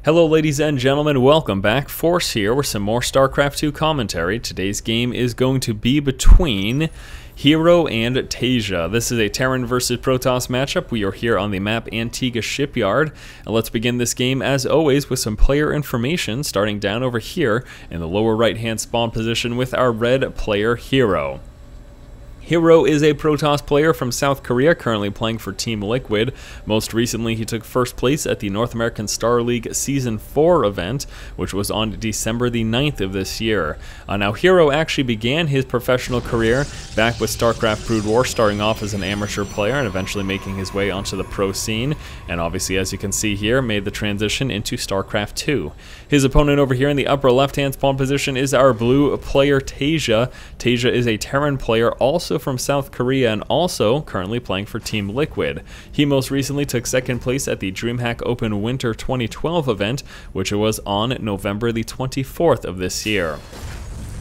Hello ladies and gentlemen, welcome back. Force here with some more StarCraft 2 commentary. Today's game is going to be between HerO and TaeJa. This is a Terran versus Protoss matchup. We are here on the map Antigua Shipyard. And let's begin this game as always with some player information, starting down over here in the lower right hand spawn position with our red player HerO. HerO is a Protoss player from South Korea, currently playing for Team Liquid. Most recently, he took first place at the North American Star League Season 4 event, which was on December the 9th of this year. Now, HerO actually began his professional career back with StarCraft Brood War, starting off as an amateur player and eventually making his way onto the pro scene. And obviously, as you can see here, made the transition into StarCraft 2. His opponent over here in the upper left-hand spawn position is our blue player TaeJa. TaeJa is a Terran player, also from South Korea, and also currently playing for Team Liquid. He most recently took second place at the DreamHack Open Winter 2012 event, which was on November the 24th of this year.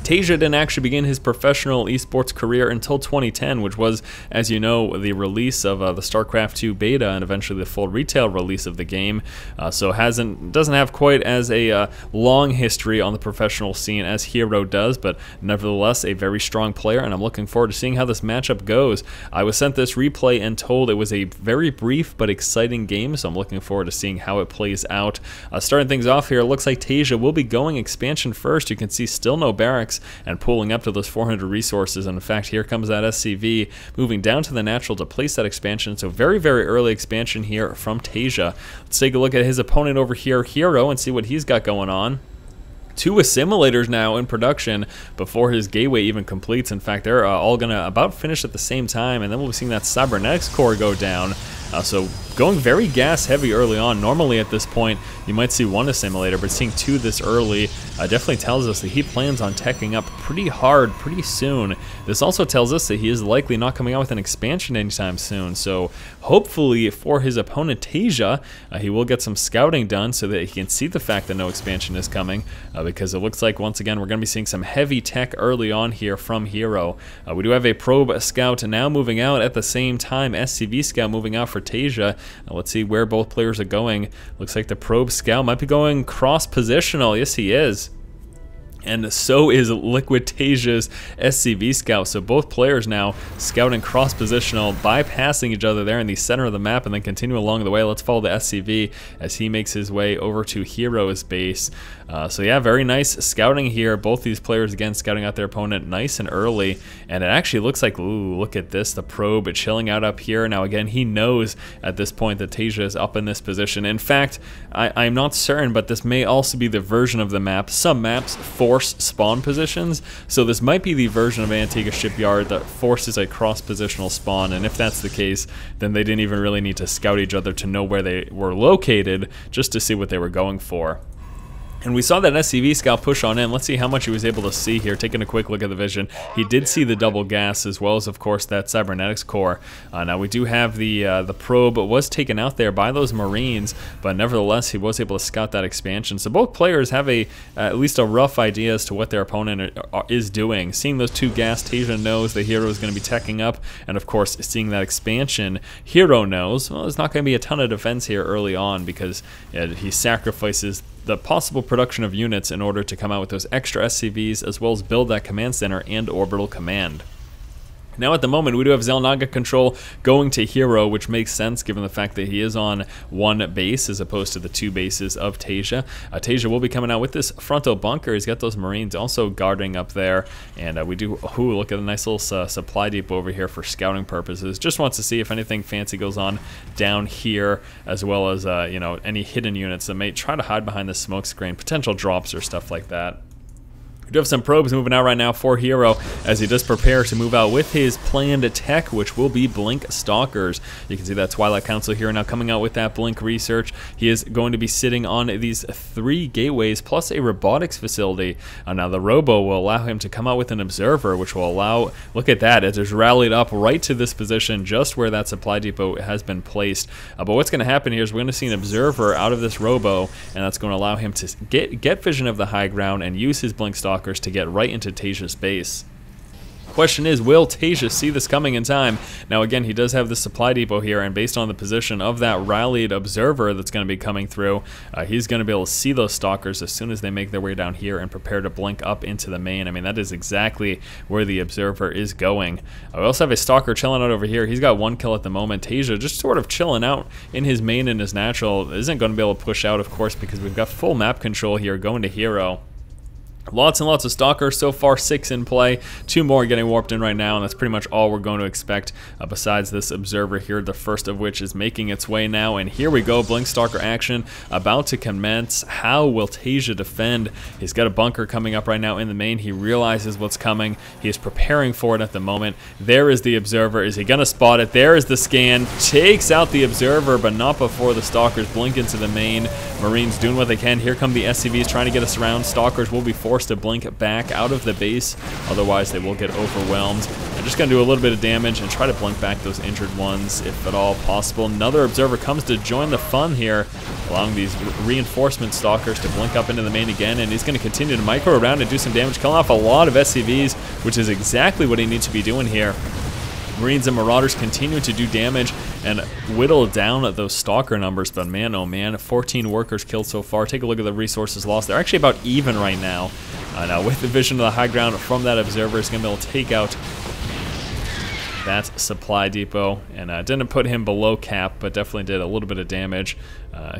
TaeJa didn't actually begin his professional esports career until 2010, which was, as you know, the release of the StarCraft 2 beta and eventually the full retail release of the game. So doesn't have quite as a long history on the professional scene as HerO does, but nevertheless a very strong player, and I'm looking forward to seeing how this matchup goes. I was sent this replay and told it was a very brief but exciting game, so I'm looking forward to seeing how it plays out. Starting things off here, it looks like TaeJa will be going expansion first. You can see still no barracks and pulling up to those 400 resources, and in fact here comes that SCV moving down to the natural to place that expansion. So very early expansion here from TaeJa. Let's take a look at his opponent over here, HerO, and see what he's got going on. Two assimilators now in production before his gateway even completes. In fact, they're all gonna about finish at the same time, and then we'll be seeing that cybernetics core go down. So going very gas heavy early on. Normally at this point you might see one assimilator, but seeing two this early definitely tells us that he plans on teching up pretty hard pretty soon. This also tells us that he is likely not coming out with an expansion anytime soon, so hopefully for his opponent TaeJa, he will get some scouting done so that he can see the fact that no expansion is coming, because it looks like once again we're going to be seeing some heavy tech early on here from HerO. We do have a probe scout now moving out at the same time, SCV scout moving out for TaeJa. Let's see where both players are going. Looks like the probe scout might be going cross-positional. Yes, he is. And so is Liquid TaeJa's SCV scout. So both players now scouting cross-positional, bypassing each other there in the center of the map and then continue along the way. Let's follow the SCV as he makes his way over to HerO's base. So yeah, very nice scouting here. Both these players again scouting out their opponent nice and early. And it actually looks like, ooh, look at this, the probe chilling out up here. Now again, he knows at this point that TaeJa is up in this position. In fact, I'm not certain, but this may also be the version of the map. Some maps force spawn positions, so this might be the version of Antigua Shipyard that forces a cross-positional spawn, and if that's the case, then they didn't even really need to scout each other to know where they were located, just to see what they were going for. And we saw that SCV scout push on in. Let's see how much he was able to see here. Taking a quick look at the vision, he did see the double gas as well as, of course, that cybernetics core. Now we do have the probe was taken out there by those Marines, but nevertheless he was able to scout that expansion. So both players have at least a rough idea as to what their opponent is doing. Seeing those two gas, TaeJa knows that HerO is going to be teching up, and of course seeing that expansion, HerO knows, well, there's not going to be a ton of defense here early on because he sacrifices the possible production of units in order to come out with those extra SCVs, as well as build that command center and orbital command. Now at the moment we do have Xel'Naga control going to HerO, which makes sense given the fact that he is on one base as opposed to the two bases of TaeJa. TaeJa will be coming out with this frontal bunker. He's got those Marines also guarding up there, and we do, ooh, look at a nice little supply depot over here for scouting purposes. Just wants to see if anything fancy goes on down here, as well as you know, any hidden units that may try to hide behind the smoke screen, potential drops or stuff like that. We do have some probes moving out right now for HerO as he does prepare to move out with his planned tech, which will be Blink Stalkers. You can see that Twilight Council here now coming out with that Blink research. He is going to be sitting on these 3 gateways plus a robotics facility. Now the robo will allow him to come out with an observer, which will allow, look at that, it is rallied up right to this position just where that supply depot has been placed. But what's going to happen here is we're going to see an observer out of this robo, and that's going to allow him to get vision of the high ground and use his Blink Stalkers to get right into TaeJa's base. Question is, will TaeJa see this coming in time? Now again, he does have the supply depot here, and based on the position of that rallied observer that's going to be coming through, he's going to be able to see those stalkers as soon as they make their way down here and prepare to blink up into the main. I mean, that is exactly where the observer is going. We also have a stalker chilling out over here. He's got 1 kill at the moment. TaeJa just sort of chilling out in his main and his natural. Isn't going to be able to push out, of course, because we've got full map control here going to HerO. Lots and lots of stalkers so far, 6 in play, 2 more getting warped in right now, and that's pretty much all we're going to expect besides this observer here, the first of which is making its way now. And here we go, blink stalker action about to commence. How will TaeJa defend? He's got a bunker coming up right now in the main. He realizes what's coming. He is preparing for it at the moment. There is the observer. Is he going to spot it? There is the scan. Takes out the observer, but not before the stalkers blink into the main. Marines doing what they can. Here come the SCVs trying to get us around. Stalkers will be forced to blink back out of the base, otherwise they will get overwhelmed. I'm just going to do a little bit of damage and try to blink back those injured ones if at all possible. Another observer comes to join the fun here, allowing these reinforcement stalkers to blink up into the main again, and he's going to continue to micro around and do some damage, killing off a lot of SCVs, which is exactly what he needs to be doing here. Marines and Marauders continue to do damage and whittle down those stalker numbers, but man, oh man, 14 workers killed so far. Take a look at the resources lost. They're actually about even right now. Now with the vision of the high ground from that observer, he's going to be able to take out that supply depot, and didn't put him below cap, but definitely did a little bit of damage.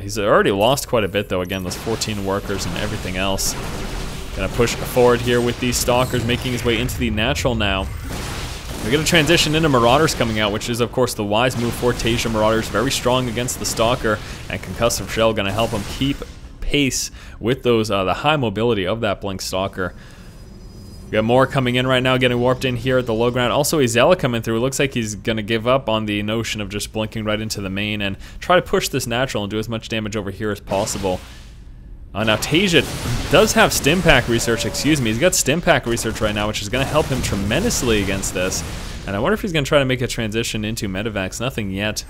He's already lost quite a bit though, again, those 14 workers and everything else. Gonna push forward here with these stalkers, making his way into the natural now. We're going to transition into Marauders coming out, which is, of course, the wise move for TaeJa. Marauders very strong against the Stalker, and Concussive Shell going to help him keep pace with those the high mobility of that Blink Stalker. We got more coming in right now, getting warped in here at the low ground. Also, a Zealot coming through. It looks like he's going to give up on the notion of just blinking right into the main and try to push this natural and do as much damage over here as possible. Now TaeJa does have Stimpack research, excuse me. He's got Stimpack research right now, which is going to help him tremendously against this. And I wonder if he's going to try to make a transition into Medivacs. Nothing yet.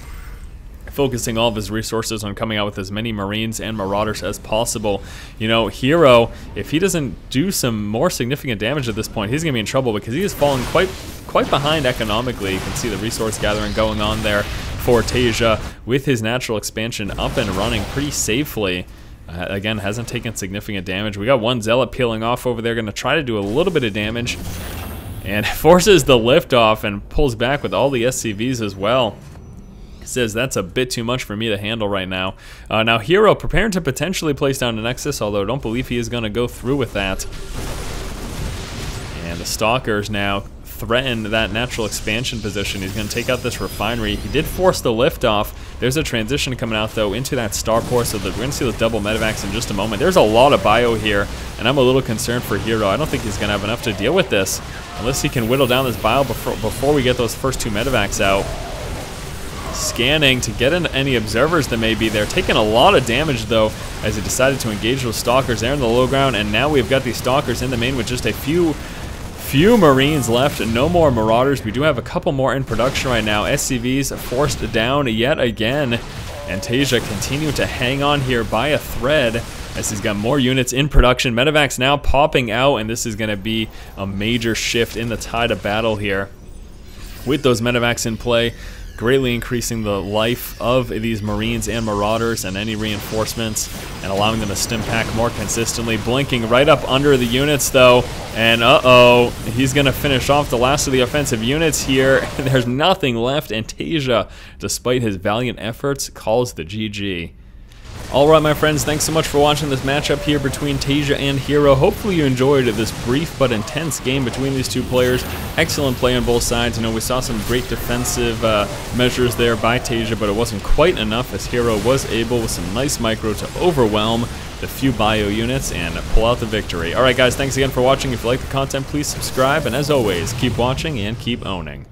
Focusing all of his resources on coming out with as many Marines and Marauders as possible. You know, HerO, if he doesn't do some more significant damage at this point, he's going to be in trouble because he is falling quite behind economically. You can see the resource gathering going on there for TaeJa with his natural expansion up and running pretty safely. Again, hasn't taken significant damage. We got one Zealot peeling off over there, going to try to do a little bit of damage. And forces the lift off and pulls back with all the SCVs as well. Says that's a bit too much for me to handle right now. Now HerO preparing to potentially place down a Nexus, although I don't believe he is going to go through with that. And the Stalkers now threaten that natural expansion position. He's going to take out this refinery. He did force the lift off. There's a transition coming out though into that starport, so that we're going to see those double medevacs in just a moment. There's a lot of bio here, and I'm a little concerned for HerO. I don't think he's going to have enough to deal with this unless he can whittle down this bio before we get those first 2 medevacs out. Scanning to get in any observers that may be there. Taking a lot of damage though as he decided to engage those Stalkers there in the low ground, and now we've got these Stalkers in the main with just a few Marines left and no more Marauders. We do have a couple more in production right now. SCVs forced down yet again, and TaeJa continuing to hang on here by a thread as he's got more units in production. Medevacs now popping out, and this is going to be a major shift in the tide of battle here. With those medevacs in play, greatly increasing the life of these Marines and Marauders and any reinforcements, and allowing them to Stimpack more consistently. Blinking right up under the units though, and he's going to finish off the last of the offensive units here. There's nothing left, and TaeJa, despite his valiant efforts, calls the GG. Alright my friends, thanks so much for watching this matchup here between TaeJa and HerO. Hopefully you enjoyed this brief but intense game between these two players. Excellent play on both sides. You know, we saw some great defensive measures there by TaeJa, but it wasn't quite enough as HerO was able with some nice micro to overwhelm the few bio units and pull out the victory. Alright guys, thanks again for watching. If you like the content, please subscribe, and as always, keep watching and keep owning.